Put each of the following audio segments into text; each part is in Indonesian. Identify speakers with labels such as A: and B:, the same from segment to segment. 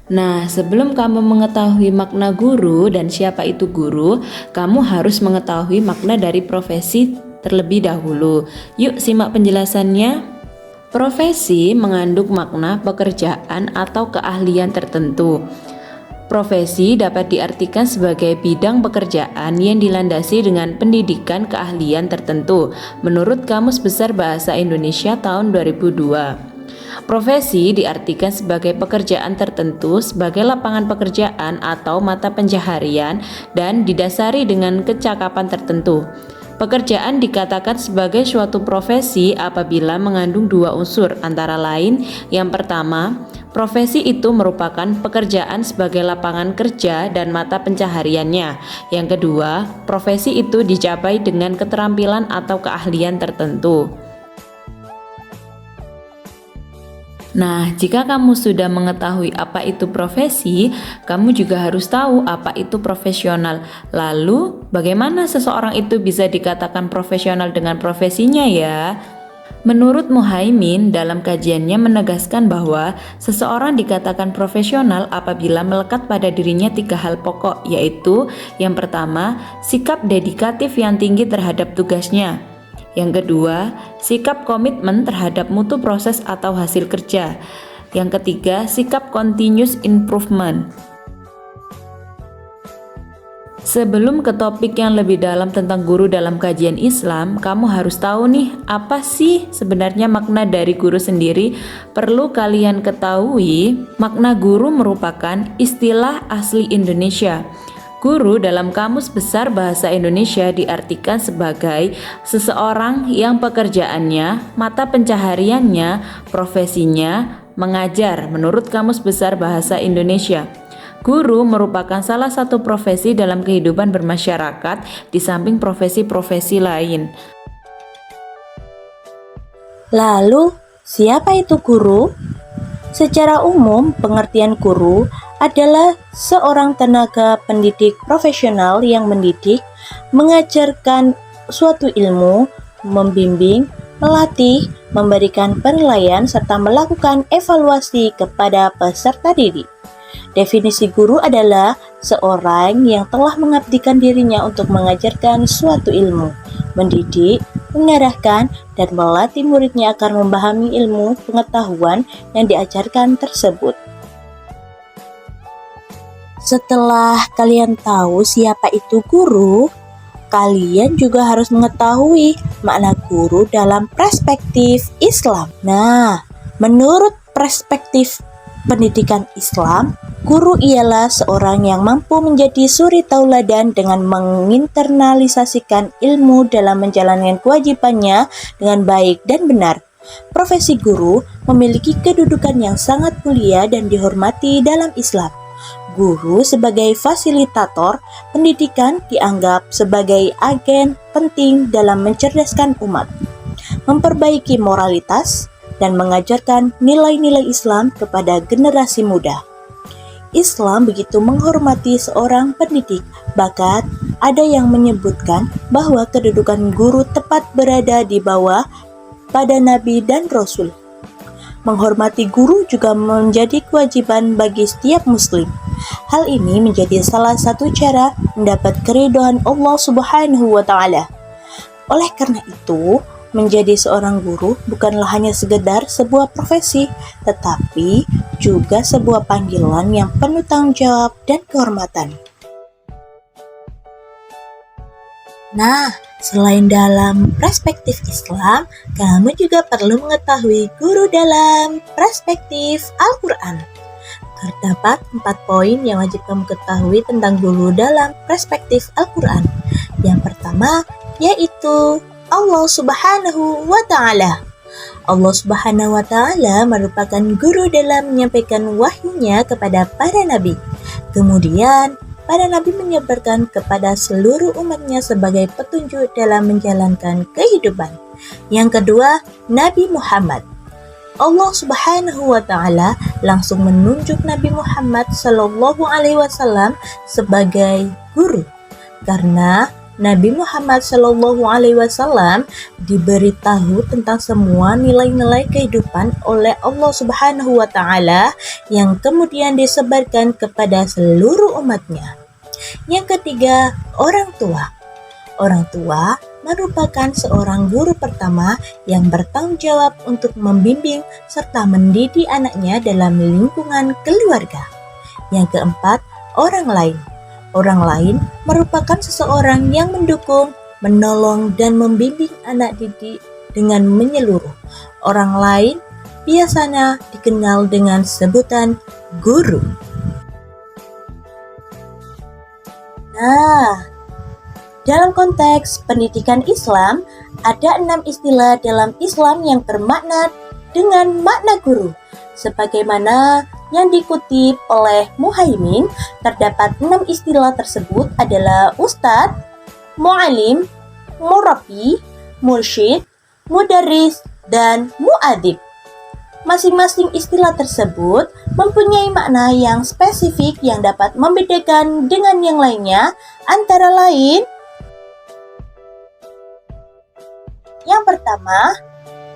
A: Nah, sebelum kamu mengetahui makna guru dan siapa itu guru, kamu harus mengetahui makna dari profesi terlebih dahulu. Yuk simak penjelasannya. Profesi mengandung makna pekerjaan atau keahlian tertentu. Profesi dapat diartikan sebagai bidang pekerjaan yang dilandasi dengan pendidikan keahlian tertentu menurut Kamus Besar Bahasa Indonesia tahun 2002. Profesi diartikan sebagai pekerjaan tertentu sebagai lapangan pekerjaan atau mata pencaharian dan didasari dengan kecakapan tertentu. Pekerjaan dikatakan sebagai suatu profesi apabila mengandung dua unsur, antara lain yang pertama, profesi itu merupakan pekerjaan sebagai lapangan kerja dan mata pencahariannya. Yang kedua, profesi itu dicapai dengan keterampilan atau keahlian tertentu. Nah, jika kamu sudah mengetahui apa itu profesi, kamu juga harus tahu apa itu profesional. Lalu, bagaimana seseorang itu bisa dikatakan profesional dengan profesinya ya? Menurut Muhaimin, dalam kajiannya menegaskan bahwa seseorang dikatakan profesional apabila melekat pada dirinya 3 hal pokok, yaitu yang pertama, sikap dedikatif yang tinggi terhadap tugasnya. Yang kedua, sikap komitmen terhadap mutu proses atau hasil kerja. Yang ketiga, sikap continuous improvement. Sebelum ke topik yang lebih dalam tentang guru dalam kajian Islam, kamu harus tahu nih, apa sih sebenarnya makna dari guru sendiri? Perlu kalian ketahui, makna guru merupakan istilah asli Indonesia. Guru dalam Kamus Besar Bahasa Indonesia diartikan sebagai seseorang yang pekerjaannya, mata pencahariannya, profesinya mengajar menurut Kamus Besar Bahasa Indonesia. Guru merupakan salah satu profesi dalam kehidupan bermasyarakat di samping profesi-profesi lain.
B: Lalu, siapa itu guru? Secara umum, pengertian guru adalah seorang tenaga pendidik profesional yang mendidik, mengajarkan suatu ilmu, membimbing, melatih, memberikan penilaian, serta melakukan evaluasi kepada peserta didik. Definisi guru adalah seorang yang telah mengabdikan dirinya untuk mengajarkan suatu ilmu, mendidik, mengarahkan, dan melatih muridnya agar memahami ilmu pengetahuan yang diajarkan tersebut. Setelah kalian tahu siapa itu guru, kalian juga harus mengetahui makna guru dalam perspektif Islam. Nah, menurut perspektif pendidikan Islam, guru ialah seorang yang mampu menjadi suri tauladan dengan menginternalisasikan ilmu dalam menjalankan kewajibannya dengan baik dan benar. Profesi guru memiliki kedudukan yang sangat mulia dan dihormati dalam Islam. Guru sebagai fasilitator pendidikan dianggap sebagai agen penting dalam mencerdaskan umat, memperbaiki moralitas, dan mengajarkan nilai-nilai Islam kepada generasi muda. Islam begitu menghormati seorang pendidik, bahkan ada yang menyebutkan bahwa kedudukan guru tepat berada di bawah pada Nabi dan Rasul. Menghormati guru juga menjadi kewajiban bagi setiap muslim. Hal ini menjadi salah satu cara mendapat keridhaan Allah Subhanahu wa Ta'ala. Oleh karena itu, menjadi seorang guru bukanlah hanya sekedar sebuah profesi, tetapi juga sebuah panggilan yang penuh tanggung jawab dan kehormatan. Nah, selain dalam perspektif Islam, kamu juga perlu mengetahui guru dalam perspektif Al-Quran. Terdapat 4 poin yang wajib kamu ketahui tentang guru dalam perspektif Al-Quran. Yang pertama, yaitu Allah Subhanahu wa Ta'ala. Allah Subhanahu wa Ta'ala merupakan guru dalam menyampaikan wahyunya kepada para nabi. Kemudian, para nabi menyebarkan kepada seluruh umatnya sebagai petunjuk dalam menjalankan kehidupan. Yang kedua, Nabi Muhammad. Allah Subhanahu wa Ta'ala langsung menunjuk Nabi Muhammad Sallallahu Alaihi Wasallam sebagai guru, karena Nabi Muhammad SAW diberitahu tentang semua nilai-nilai kehidupan oleh Allah Subhanahu wa Ta'ala yang kemudian disebarkan kepada seluruh umatnya. Yang ketiga, orang tua. Orang tua merupakan seorang guru pertama yang bertanggung jawab untuk membimbing serta mendidik anaknya dalam lingkungan keluarga. Yang keempat, orang lain. Orang lain merupakan seseorang yang mendukung, menolong, dan membimbing anak didik dengan menyeluruh. Orang lain biasanya dikenal dengan sebutan guru. Nah, dalam konteks pendidikan Islam, ada 6 istilah dalam Islam yang bermakna dengan makna guru. Sebagaimana yang dikutip oleh Muhaimin, terdapat 6 istilah tersebut adalah ustadz, mu'alim, murabbi, mursyid, mudarris, dan mu'adib. Masing-masing istilah tersebut mempunyai makna yang spesifik yang dapat membedakan dengan yang lainnya, antara lain yang pertama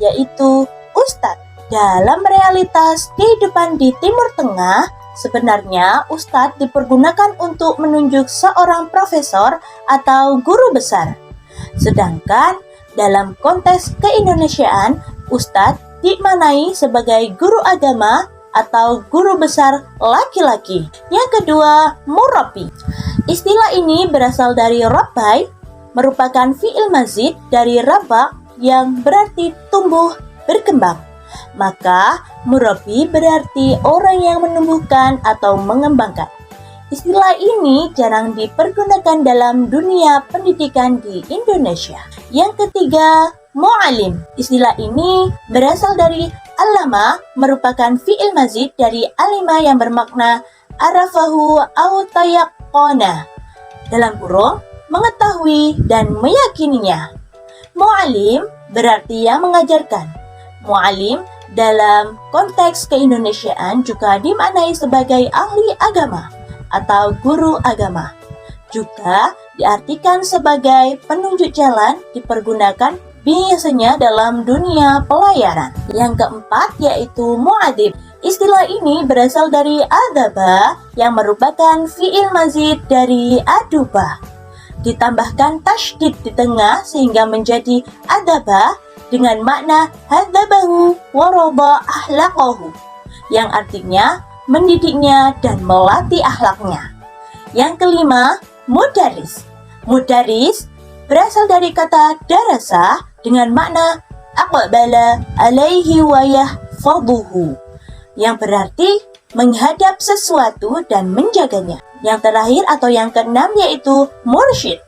B: yaitu ustadz. Dalam realitas kehidupan di Timur Tengah, sebenarnya ustadz dipergunakan untuk menunjuk seorang profesor atau guru besar. Sedangkan dalam konteks keindonesiaan, ustadz dimaknai sebagai guru agama atau guru besar laki-laki. Yang kedua, murabbi. Istilah ini berasal dari rabbai, merupakan fi'il mazid dari rabba yang berarti tumbuh, berkembang. Maka murabbi berarti orang yang menumbuhkan atau mengembangkan. Istilah ini jarang dipergunakan dalam dunia pendidikan di Indonesia. Yang ketiga, mu'alim. Istilah ini berasal dari alama, merupakan fi'il mazid dari alima yang bermakna arafahu au tayaqqana, dalam kurung mengetahui dan meyakininya. Mu'alim berarti yang mengajarkan. Mu'alim dalam konteks keindonesiaan juga dimaknai sebagai ahli agama atau guru agama. Juga diartikan sebagai penunjuk jalan, dipergunakan biasanya dalam dunia pelayaran. Yang keempat yaitu mu'adib. Istilah ini berasal dari adaba yang merupakan fi'il mazid dari aduba. Ditambahkan tasydid di tengah sehingga menjadi adaba dengan makna hadzabahu wa rada ahlaqahu, yang artinya mendidiknya dan melatih akhlaknya. Yang kelima, mudarris. Mudarris berasal dari kata darasa dengan makna aqbala alaihi wa yahfaduhu, yang berarti menghadap sesuatu dan menjaganya. Yang terakhir atau yang keenam yaitu mursyid.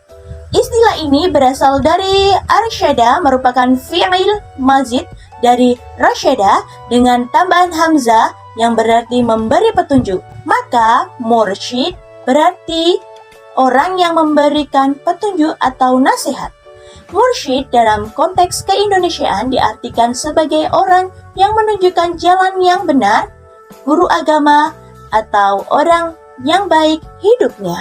B: Istilah ini berasal dari arsyada, merupakan fi'il mazid dari rasyada dengan tambahan hamzah yang berarti memberi petunjuk. Maka mursyid berarti orang yang memberikan petunjuk atau nasihat. Mursyid dalam konteks keindonesiaan diartikan sebagai orang yang menunjukkan jalan yang benar, guru agama, atau orang yang baik hidupnya.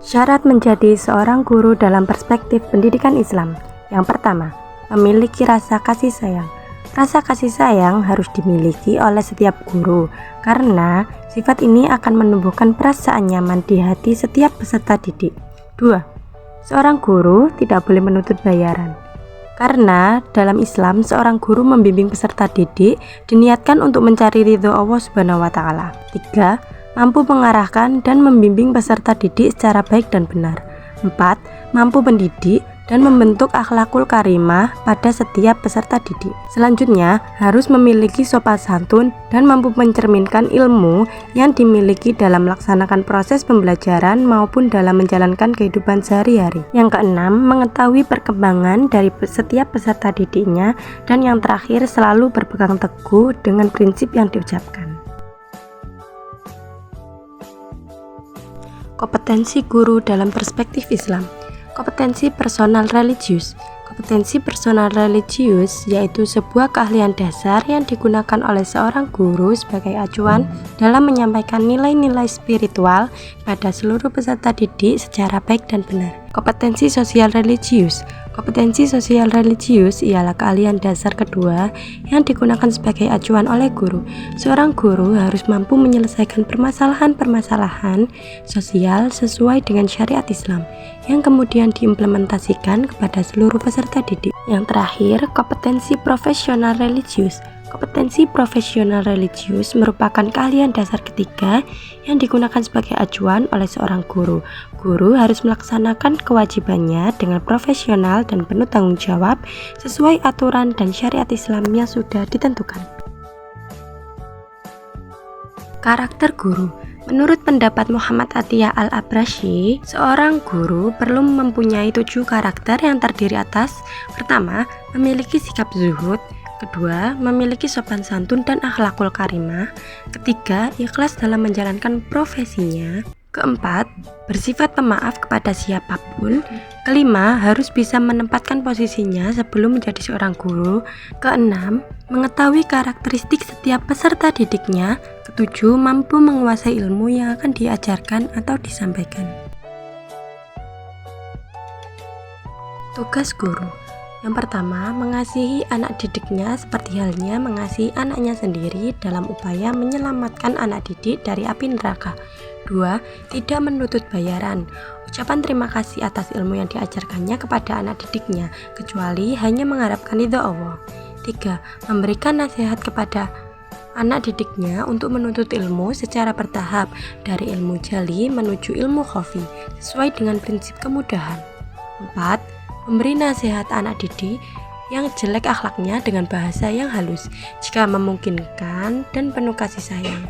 C: Syarat menjadi seorang guru dalam perspektif pendidikan Islam. Yang pertama, memiliki rasa kasih sayang. Rasa kasih sayang harus dimiliki oleh setiap guru, karena sifat ini akan menumbuhkan perasaan nyaman di hati setiap peserta didik. 2. Seorang guru tidak boleh menuntut bayaran. Karena dalam Islam, seorang guru membimbing peserta didik diniatkan untuk mencari ridho Allah Subhanahu wa Ta'ala. 3. Mampu mengarahkan dan membimbing peserta didik secara baik dan benar. 4. Mampu mendidik dan membentuk akhlakul karimah pada setiap peserta didik. Selanjutnya, harus memiliki sopan santun dan mampu mencerminkan ilmu yang dimiliki dalam melaksanakan proses pembelajaran maupun dalam menjalankan kehidupan sehari-hari. Yang keenam, mengetahui perkembangan dari setiap peserta didiknya, dan yang terakhir selalu berpegang teguh dengan prinsip yang diucapkan. Kompetensi guru dalam perspektif Islam. Kompetensi personal religius. Kompetensi personal religius yaitu sebuah keahlian dasar yang digunakan oleh seorang guru sebagai acuan dalam menyampaikan nilai-nilai spiritual pada seluruh peserta didik secara baik dan benar. Kompetensi sosial religius. Kompetensi sosial religius ialah keahlian dasar kedua yang digunakan sebagai acuan oleh guru. Seorang guru harus mampu menyelesaikan permasalahan-permasalahan sosial sesuai dengan syariat Islam yang kemudian diimplementasikan kepada seluruh peserta didik. Yang terakhir, kompetensi profesional religius. Kompetensi profesional religius merupakan keahlian dasar ketiga yang digunakan sebagai acuan oleh seorang guru. Guru harus melaksanakan kewajibannya dengan profesional dan penuh tanggung jawab sesuai aturan dan syariat Islam yang sudah ditentukan. Karakter guru. Menurut pendapat Muhammad Atiyah Al-Abrashi, seorang guru perlu mempunyai 7 karakter yang terdiri atas: pertama, memiliki sikap zuhud; kedua, memiliki sopan santun dan akhlakul karimah; ketiga, ikhlas dalam menjalankan profesinya; keempat, bersifat pemaaf kepada siapapun; kelima, harus bisa menempatkan posisinya sebelum menjadi seorang guru; keenam, mengetahui karakteristik setiap peserta didiknya; ketujuh, mampu menguasai ilmu yang akan diajarkan atau disampaikan. Tugas guru. Yang pertama, mengasihi anak didiknya seperti halnya mengasihi anaknya sendiri dalam upaya menyelamatkan anak didik dari api neraka. 2. Tidak menuntut bayaran. Ucapan terima kasih atas ilmu yang diajarkannya kepada anak didiknya, kecuali hanya mengharapkan ridha Allah. 3. Memberikan nasihat kepada anak didiknya untuk menuntut ilmu secara bertahap dari ilmu jali menuju ilmu khafi sesuai dengan prinsip kemudahan. 4. Memberi nasihat anak didik yang jelek akhlaknya dengan bahasa yang halus jika memungkinkan dan penuh kasih sayang.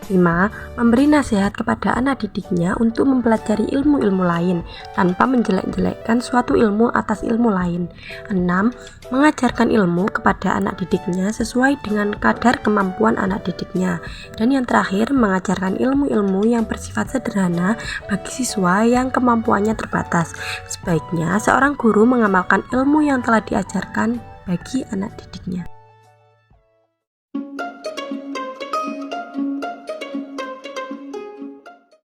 C: 5. Memberi nasihat kepada anak didiknya untuk mempelajari ilmu-ilmu lain tanpa menjelek-jelekkan suatu ilmu atas ilmu lain. 6. Mengajarkan ilmu kepada anak didiknya sesuai dengan kadar kemampuan anak didiknya. Dan yang terakhir, mengajarkan ilmu-ilmu yang bersifat sederhana bagi siswa yang kemampuannya terbatas. Sebaiknya seorang guru mengamalkan ilmu yang telah diajarkan bagi anak didiknya.